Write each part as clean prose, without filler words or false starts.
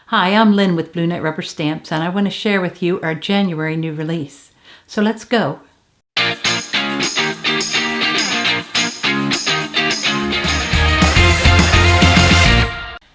Hi, I'm Lynn with Blue Knight Rubber Stamps, and I want to share with you our January new release. So let's go.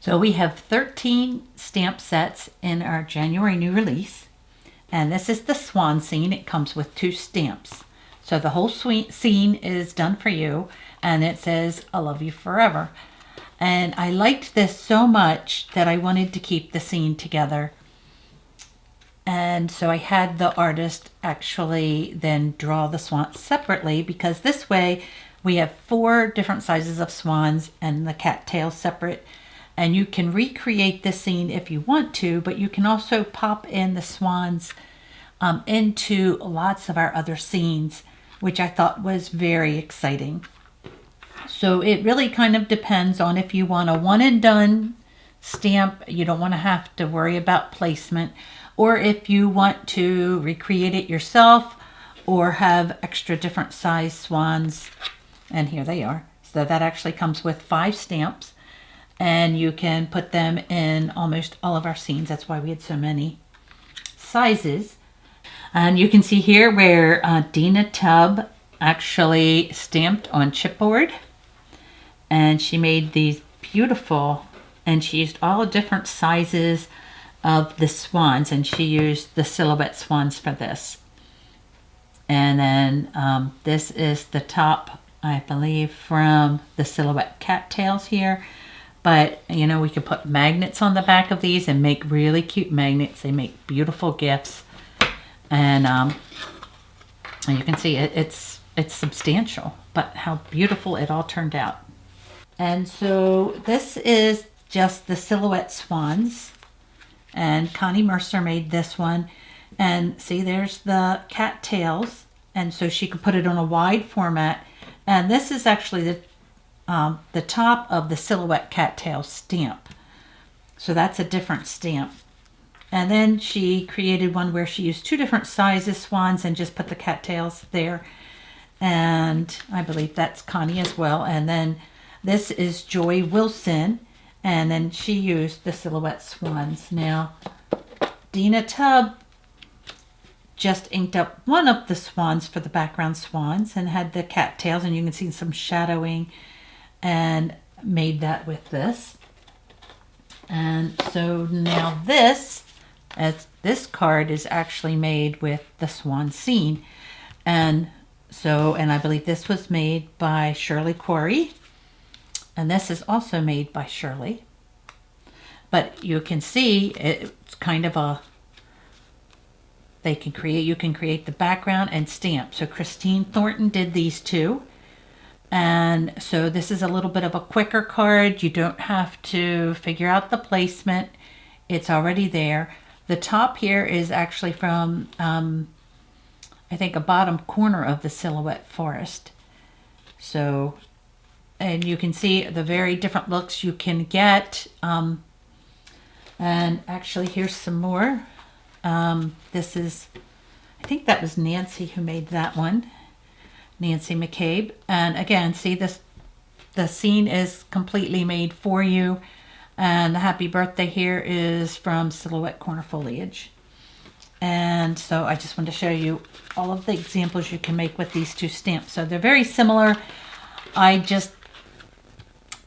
So we have 13 stamp sets in our January new release, and this is the Swan Scene. It comes with 2 stamps. So the whole scene is done for you, and it says, "I love you forever." And I liked this so much that I wanted to keep the scene together. And so I had the artist actually then draw the swans separately, because this way we have 4 different sizes of swans and the cattails separate. And you can recreate this scene if you want to, but you can also pop in the swans into lots of our other scenes, which I thought was very exciting. So it really kind of depends on if you want a one and done stamp, you don't want to have to worry about placement, or if you want to recreate it yourself or have extra different size swans. And here they are. So that actually comes with 5 stamps, and you can put them in almost all of our scenes. That's why we had so many sizes. And you can see here where Dina Tubb actually stamped on chipboard. And she made these beautiful, and she used all different sizes of the swans, and she used the silhouette swans for this. And then this is the top, I believe, from the silhouette cattails here. But, you know, we could put magnets on the back of these and make really cute magnets. They make beautiful gifts. And you can see it's substantial, but how beautiful it all turned out. And so this is just the silhouette swans, and Connie Mercer made this one. And see, there's the cattails, and so she could put it on a wide format. And this is actually the top of the silhouette cattail stamp. So that's a different stamp. And then she created one where she used 2 different sizes swans and just put the cattails there. And I believe that's Connie as well. And then this is Joy Wilson, and then she used the silhouette swans. Now, Dina Tubb just inked up one of the swans for the background swans and had the cattails, and you can see some shadowing, and made that with this. And so now this card is actually made with the Swan Scene. And I believe this was made by Shirley Quarry. And this is also made by Shirley. But you can see it's kind of you can create the background and stamp. So Christine Thornton did these 2. And so this is a little bit of a quicker card. You don't have to figure out the placement. It's already there. The top here is actually from, I think, a bottom corner of the silhouette forest. So, and you can see the very different looks you can get. And actually, here's some more. This is, I think that was Nancy who made that one. Nancy McCabe. And again, see this, the scene is completely made for you. And the happy birthday here is from Silhouette Corner Foliage. And so I just wanted to show you all of the examples you can make with these 2 stamps. So they're very similar. I just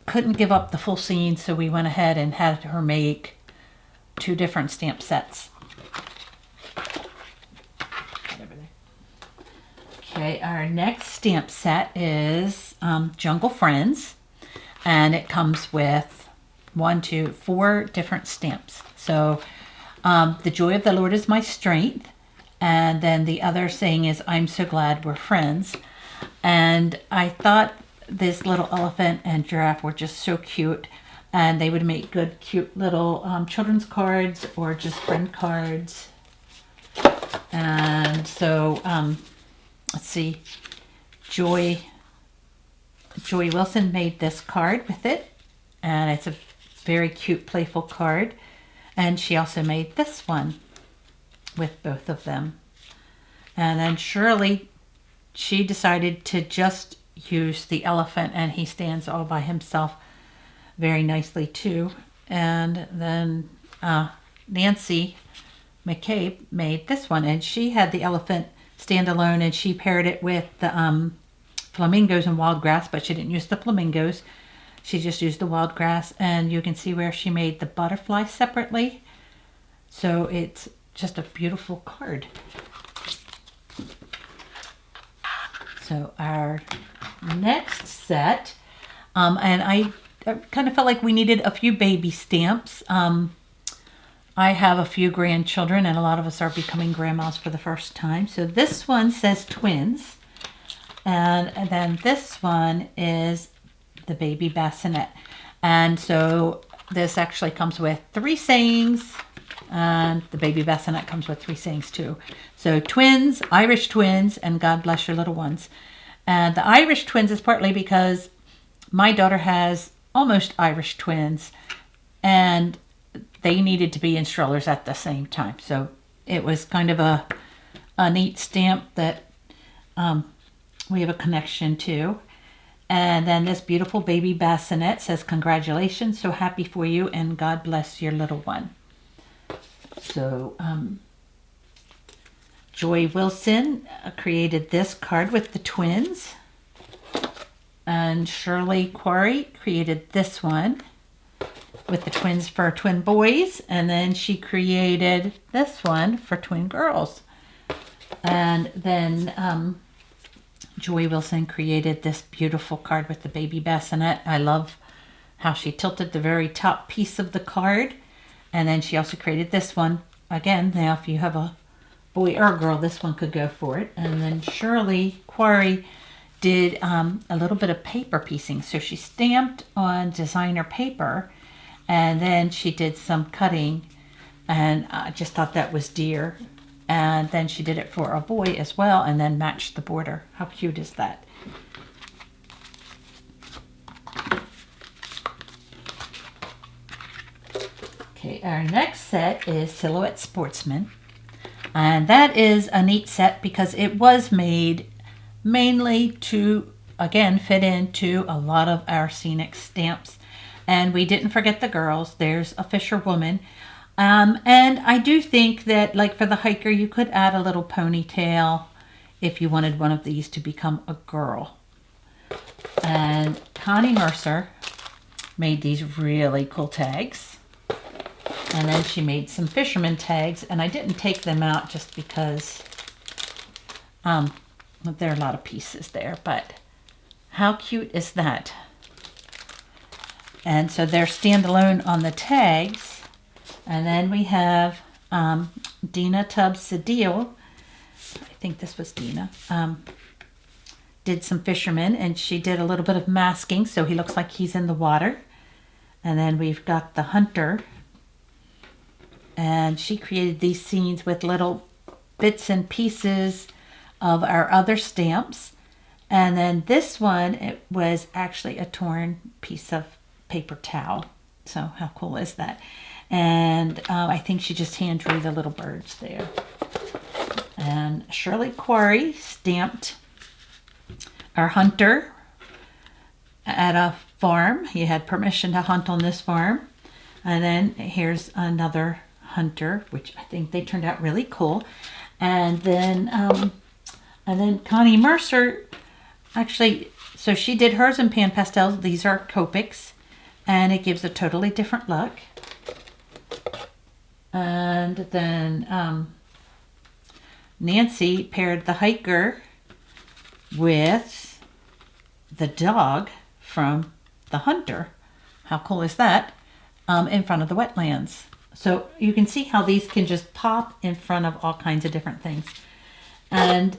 couldn't give up the full scene, so we went ahead and had her make 2 different stamp sets. Okay, our next stamp set is Jungle Friends, and it comes with 4 different stamps. So the joy of the Lord is my strength, and then the other saying is, I'm so glad we're friends. And I thought this little elephant and giraffe were just so cute, and they would make good cute little children's cards or just friend cards. And so let's see, Joy Wilson made this card with it, and it's a very cute playful card. And she also made this one with both of them. And then Shirley, she decided to just use the elephant, and he stands all by himself very nicely too. And then Nancy McCabe made this one, and she had the elephant stand alone, and she paired it with the flamingos and wild grass, but she didn't use the flamingos. She just used the wild grass, and you can see where she made the butterfly separately. So it's just a beautiful card. So our next set, and I kind of felt like we needed a few baby stamps. I have a few grandchildren, and a lot of us are becoming grandmas for the first time. So this one says twins, and then this one is the baby bassinet. And so this actually comes with 3 sayings, and the baby bassinet comes with 3 sayings too. So twins, Irish twins, and God bless your little ones. And the Irish twins is partly because my daughter has almost Irish twins, and they needed to be in strollers at the same time. So it was kind of a neat stamp that we have a connection to. And then this beautiful baby bassinet says, congratulations, so happy for you, and God bless your little one. So Joy Wilson created this card with the twins. And Shirley Quarry created this one with the twins for twin boys. And then she created this one for twin girls. And then Joy Wilson created this beautiful card with the baby bassinet. I love how she tilted the very top piece of the card. And then she also created this one. Again, now if you have a boy or a girl, this one could go for it. And then Shirley Quarry did a little bit of paper piecing. So she stamped on designer paper, and then she did some cutting, and I just thought that was dear. And then she did it for a boy as well, and then matched the border. How cute is that? Okay, our next set is Silhouette Sportsman. And that is a neat set because it was made mainly to, again, fit into a lot of our scenic stamps. And we didn't forget the girls. There's a fisherwoman. And I do think that, like for the hiker, you could add a little ponytail if you wanted one of these to become a girl. And Connie Mercer made these really cool tags. And then she made some fisherman tags, and I didn't take them out just because there are a lot of pieces there, but how cute is that? And so they're standalone on the tags. And then we have Dina Tubbs-Sedil. I think this was Dina. Did some fishermen, and she did a little bit of masking, so he looks like he's in the water. And then we've got the hunter. And she created these scenes with little bits and pieces of our other stamps. And then this one, it was actually a torn piece of paper towel. So how cool is that? And I think she just hand drew the little birds there. And Shirley Quarry stamped our hunter at a farm. He had permission to hunt on this farm. And then here's another hunter, which I think they turned out really cool. And then Connie Mercer, actually, so she did hers in pan pastels. These are Copics, and it gives a totally different look. And then Nancy paired the hiker with the dog from the hunter. How cool is that? In front of the wetlands. So you can see how these can just pop in front of all kinds of different things. And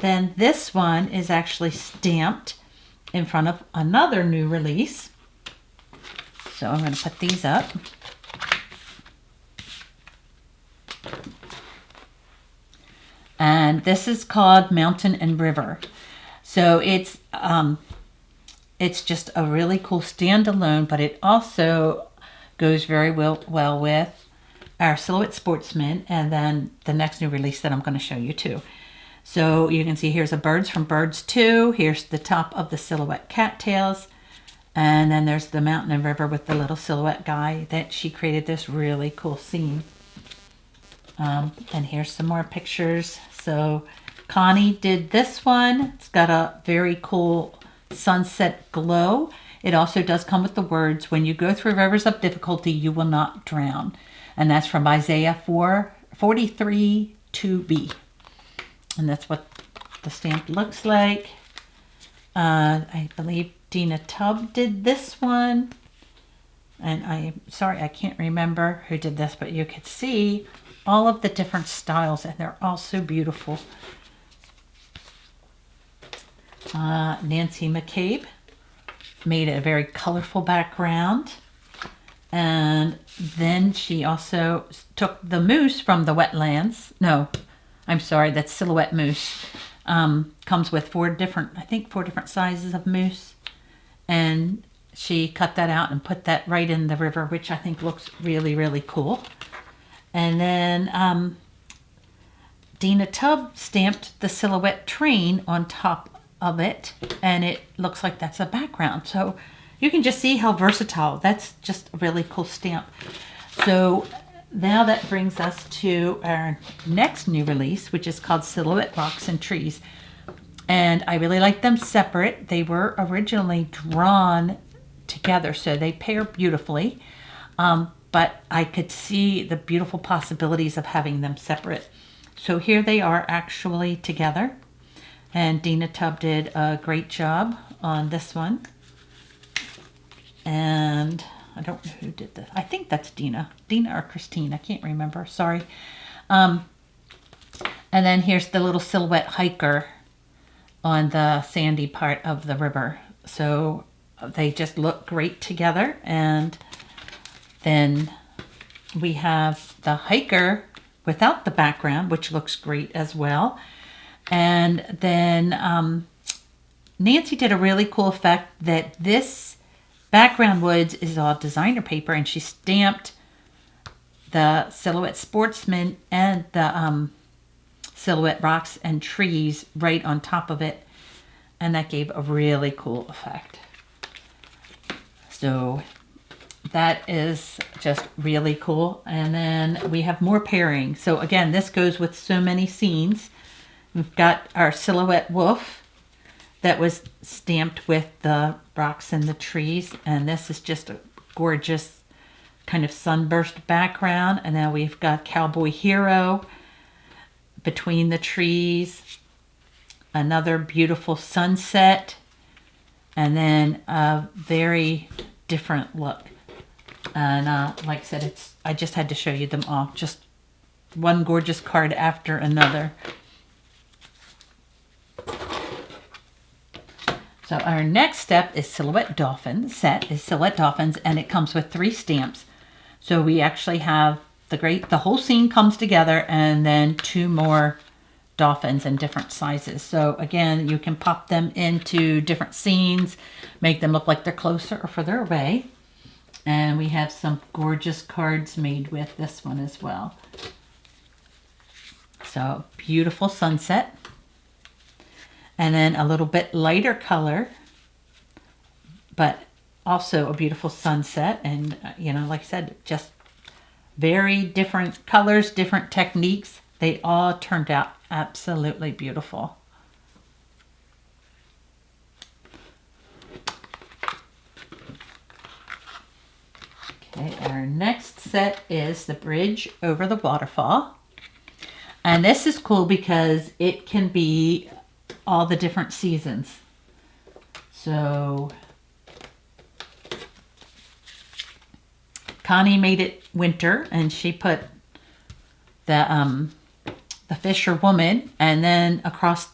then this one is actually stamped in front of another new release. So I'm going to put these up. And this is called Mountain and River. So it's just a really cool standalone, but it also goes very well with our Silhouette Sportsman, and then the next new release that I'm going to show you too. So you can see here's a Birds from Birds 2. Here's the top of the Silhouette cattails. And then there's the mountain and river with the little silhouette guy that she created this really cool scene. And here's some more pictures. So Connie did this one. It's got a very cool sunset glow. It also does come with the words, "When you go through rivers of difficulty, you will not drown." And that's from Isaiah 4:43 2b. And that's what the stamp looks like. I believe Dina Tubb did this one. And I'm sorry, I can't remember who did this, but you could see all of the different styles, and they're all so beautiful. Nancy McCabe made a very colorful background. And then she also took the moose from the wetlands. No, I'm sorry, that's Silhouette Moose. Comes with four different sizes of moose. And she cut that out and put that right in the river, which I think looks really, really cool. And then Dina Tubb stamped the silhouette train on top of it, and it looks like that's a background. So you can just see how versatile. That's just a really cool stamp. So now that brings us to our next new release, which is called Silhouette Rocks and Trees. And I really like them separate. They were originally drawn together, so they pair beautifully. But I could see the beautiful possibilities of having them separate. So here they are actually together. And Dina Tubb did a great job on this one. And I don't know who did this. I think that's Dina. Dina or Christine. I can't remember. Sorry. And then here's the little silhouette hiker on the sandy part of the river. So they just look great together. And then we have the hiker without the background, which looks great as well. And then Nancy did a really cool effect that this background woods is all designer paper, and she stamped the Silhouette Sportsman and the Silhouette Rocks and Trees right on top of it, and that gave a really cool effect. So that is just really cool. And then we have more pairing. So again, this goes with so many scenes. We've got our silhouette wolf that was stamped with the rocks and the trees. And this is just a gorgeous kind of sunburst background. And then we've got cowboy hero between the trees. Another beautiful sunset. And then a very different look. And like I said, I just had to show you them all. Just one gorgeous card after another. So our next step is Silhouette Dolphin Set is Silhouette Dolphins, and it comes with 3 stamps. So we actually have the whole scene comes together, and then 2 more dolphins in different sizes. So again, you can pop them into different scenes, make them look like they're closer or further away. And we have some gorgeous cards made with this one as well. So beautiful sunset. And then a little bit lighter color, but also a beautiful sunset. And, you know, like I said, just very different colors, different techniques. They all turned out absolutely beautiful. Okay, our next set is the Bridge Over the Waterfall. And this is cool because it can be all the different seasons. So Connie made it winter, and she put the fisherwoman, and then across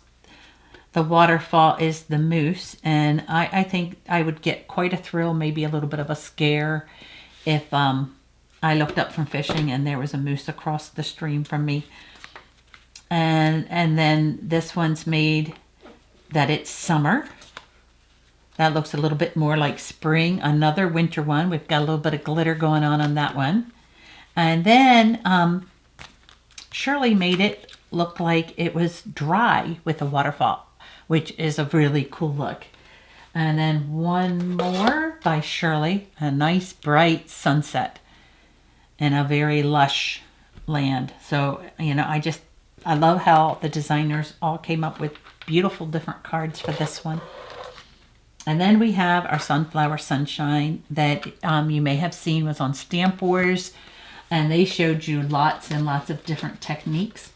the waterfall is the moose. And I think I would get quite a thrill, maybe a little bit of a scare, if I looked up from fishing and there was a moose across the stream from me. And then this one's made that it's summer. That looks a little bit more like spring. Another winter one. We've got a little bit of glitter going on that one. And then Shirley made it look like it was dry with a waterfall, which is a really cool look. And then one more by Shirley, a nice bright sunset in a very lush land. So, you know, I love how the designers all came up with beautiful different cards for this one. And then we have our Sunflower Sunshine that you may have seen was on Stamp Wars, and they showed you lots and lots of different techniques.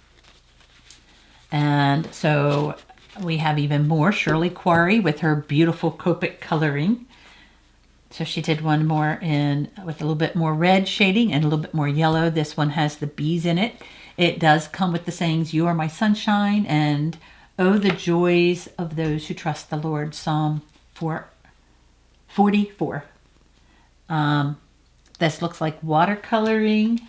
And so we have even more Shirley Quarry with her beautiful Copic coloring. So she did one more with a little bit more red shading and a little bit more yellow. This one has the bees in it. It does come with the sayings, "You are my sunshine," and "Oh, the joys of those who trust the Lord," Psalm 44. This looks like watercoloring.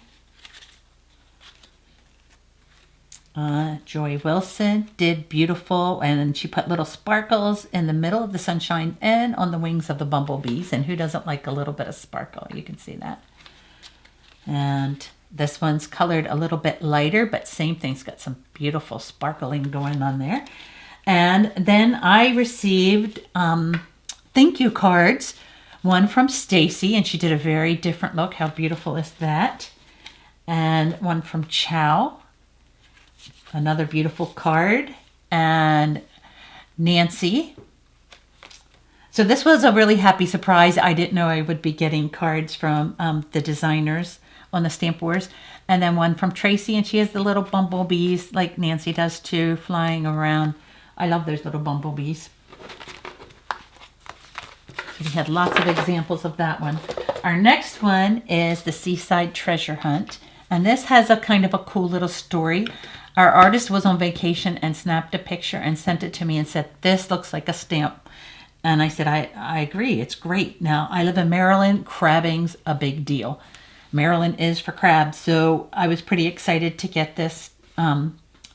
Joy Wilson did beautiful, and she put little sparkles in the middle of the sunshine and on the wings of the bumblebees. And who doesn't like a little bit of sparkle? You can see that. And this one's colored a little bit lighter, but same thing. It's got some beautiful sparkling going on there. And then I received thank you cards. One from Stacy, and she did a very different look. How beautiful is that? And one from Chow. Another beautiful card. And Nancy. So this was a really happy surprise. I didn't know I would be getting cards from the designers on the Stamp Wars. And then one from Tracy, and she has the little bumblebees like Nancy does too, flying around. I love those little bumblebees. So we had lots of examples of that one. Our next one is the Seaside Treasure Hunt. And this has a kind of a cool little story. Our artist was on vacation and snapped a picture and sent it to me and said, "This looks like a stamp." And I said, I agree. It's great. Now, I live in Maryland. Crabbing's a big deal. Maryland is for crabs. So I was pretty excited to get this,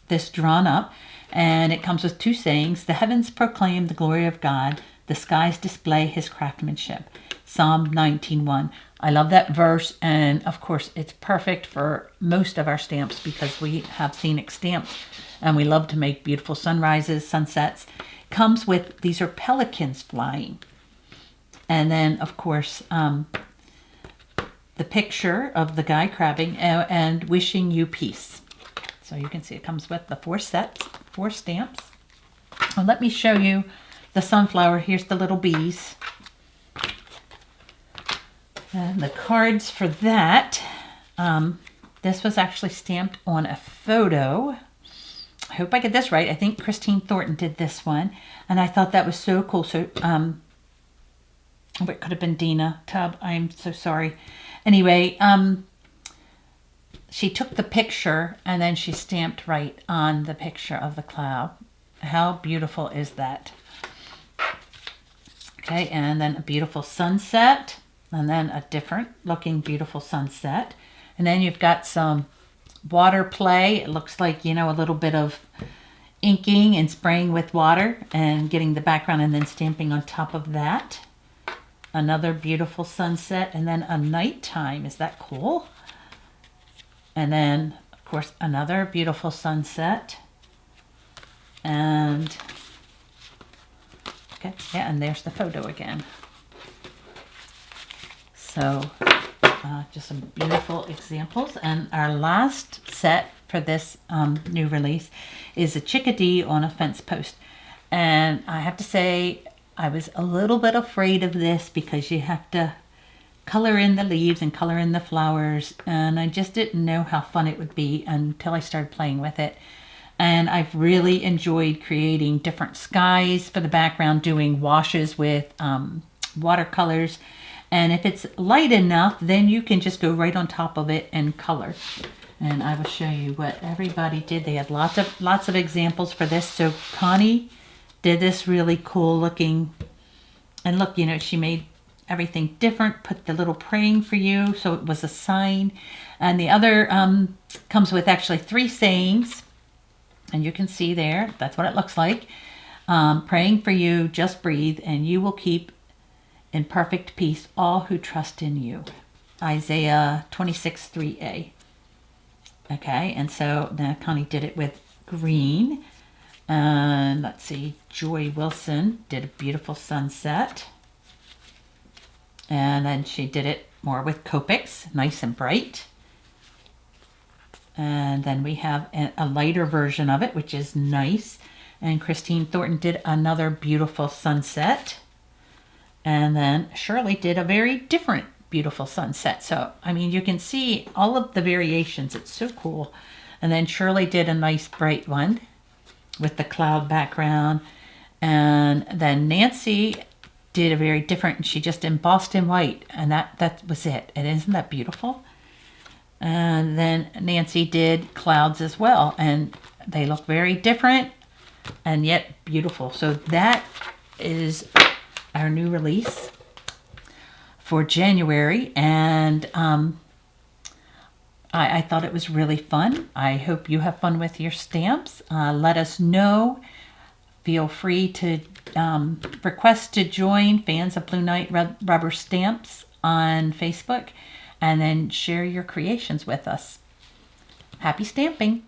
this drawn up. And it comes with two sayings. "The heavens proclaim the glory of God. The skies display his craftsmanship." Psalm 19:1. I love that verse, and of course it's perfect for most of our stamps because we have scenic stamps and we love to make beautiful sunrises, sunsets. Comes with, these are pelicans flying. And then of course the picture of the guy crabbing and wishing you peace. So you can see it comes with the 4 stamps. Well, let me show you the sunflower. Here's the little bees. And the cards for that, this was actually stamped on a photo. I hope I get this right. I think Christine Thornton did this one. And I thought that was so cool. So, it could have been Dina Tubb. I'm so sorry. Anyway, she took the picture and then she stamped right on the picture of the cloud. How beautiful is that? Okay, and then a beautiful sunset. And then a different looking beautiful sunset. And then you've got some water play. It looks like, you know, a little bit of inking and spraying with water and getting the background and then stamping on top of that. Another beautiful sunset, and then a nighttime. Is that cool? And then, of course, another beautiful sunset. And, okay, yeah, and there's the photo again. So just some beautiful examples. And our last set for this new release is a chickadee on a fence post. And I have to say, I was a little bit afraid of this because you have to color in the leaves and color in the flowers. And I just didn't know how fun it would be until I started playing with it. And I've really enjoyed creating different skies for the background, doing washes with watercolors. And if it's light enough, then you can just go right on top of it and color. And I will show you what everybody did. They had lots of examples for this. So Connie did this really cool looking, and look, you know, she made everything different, put the little praying for you, so it was a sign. And the other comes with actually 3 sayings, and you can see there, that's what it looks like. Praying for you, just breathe, and you will keep in perfect peace all who trust in you. Isaiah 26:3a. Okay, and so now Connie did it with green. And let's see, Joy Wilson did a beautiful sunset. And then she did it more with Copics, nice and bright. And then we have a lighter version of it, which is nice. And Christine Thornton did another beautiful sunset. And then Shirley did a very different beautiful sunset. So, I mean, you can see all of the variations. It's so cool. And then Shirley did a nice bright one with the cloud background. And then Nancy did a very different, and she just embossed in white. And that was it. And isn't that beautiful? And then Nancy did clouds as well. And they look very different and yet beautiful. So that is our new release for January, and I thought it was really fun. I hope you have fun with your stamps. Let us know. Feel free to request to join Fans of Blue Knight Rubber Stamps on Facebook, and then share your creations with us. Happy stamping!